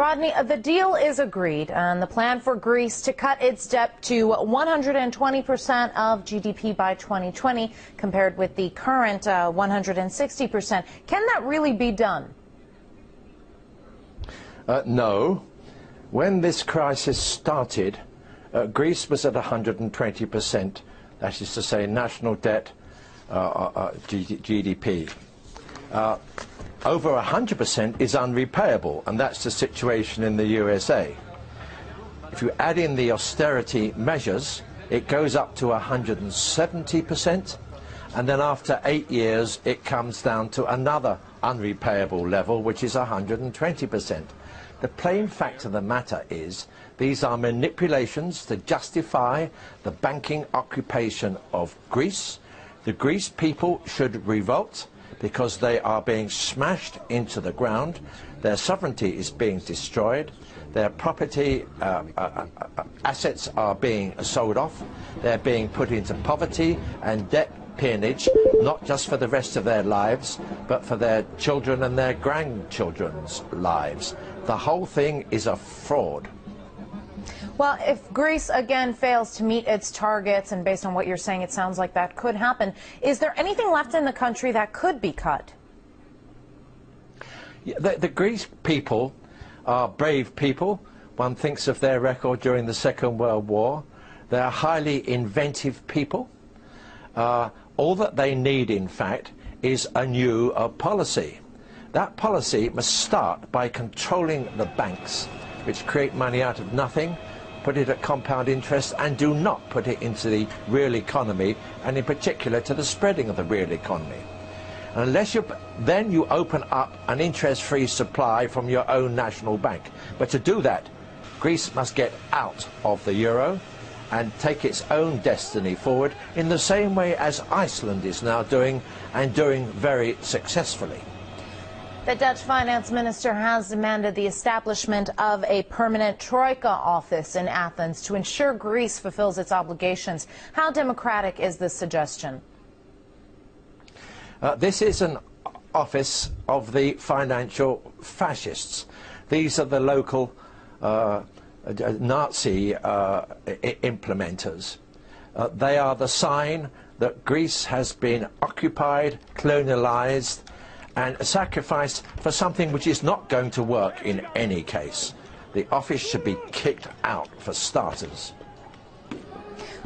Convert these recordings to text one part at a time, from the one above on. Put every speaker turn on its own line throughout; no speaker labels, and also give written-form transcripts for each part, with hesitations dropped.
Rodney, the deal is agreed, and the plan for Greece to cut its debt to 120% of GDP by 2020, compared with the current 160%. Can that really be done?
No. When this crisis started, Greece was at 120%, that is to say, national debt, GDP. Over 100% is unrepayable, and that's the situation in the USA. If you add in the austerity measures, it goes up to 170%, and then after 8 years it comes down to another unrepayable level, which is 120%. The plain fact of the matter is these are manipulations to justify the banking occupation of Greece. The Greece people should revolt, because they are being smashed into the ground, their sovereignty is being destroyed, their property assets are being sold off, they're being put into poverty and debt peonage, not just for the rest of their lives, but for their children and their grandchildren's lives. The whole thing is a fraud.
Well, if Greece again fails to meet its targets, and based on what you're saying, it sounds like that could happen, is there anything left in the country that could be cut?
Yeah, the Greek people are brave people. One thinks of their record during the Second World War. They're highly inventive people. All that they need, in fact, is a new policy. That policy must start by controlling the banks, which create money out of nothing, put it at compound interest, and do not put it into the real economy, and in particular to the spreading of the real economy. And unless then you open up an interest-free supply from your own national bank. But to do that, Greece must get out of the euro and take its own destiny forward in the same way as Iceland is now doing, and doing very successfully.
The Dutch finance minister has demanded the establishment of a permanent troika office in Athens to ensure Greece fulfills its obligations. How democratic is this suggestion?
This is an office of the financial fascists. These are the local Nazi implementers. They are the sign that Greece has been occupied, colonialized, and sacrificed for something which is not going to work in any case. The office should be kicked out, for starters.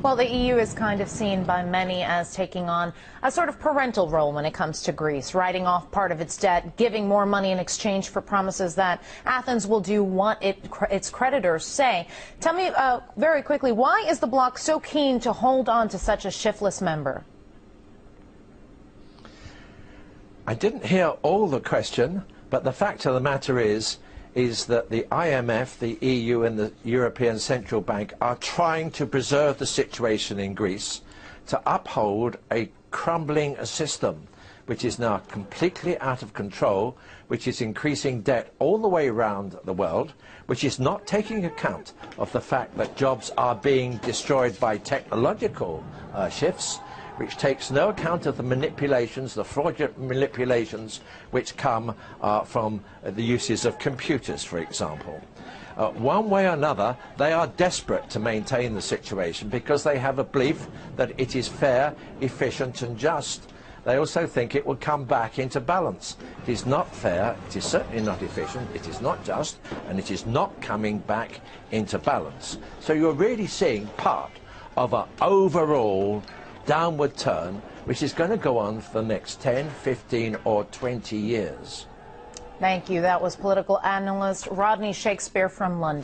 Well, the EU is kind of seen by many as taking on a sort of parental role when it comes to Greece, writing off part of its debt, giving more money in exchange for promises that Athens will do what its creditors say. Tell me very quickly, why is the bloc so keen to hold on to such a shiftless member?
I didn't hear all the question, but the fact of the matter is that the IMF, the EU and the European Central Bank are trying to preserve the situation in Greece, to uphold a crumbling system which is now completely out of control, which is increasing debt all the way around the world, which is not taking account of the fact that jobs are being destroyed by technological shifts, which takes no account of the manipulations, the fraudulent manipulations which come from the uses of computers, for example. One way or another, they are desperate to maintain the situation because they have a belief that it is fair, efficient and just. They also think it will come back into balance. It is not fair, it is certainly not efficient, it is not just, and it is not coming back into balance. So you're really seeing part of an overall downward turn, which is going to go on for the next 10, 15 or 20 years.
Thank you. That was political analyst Rodney Shakespeare from London.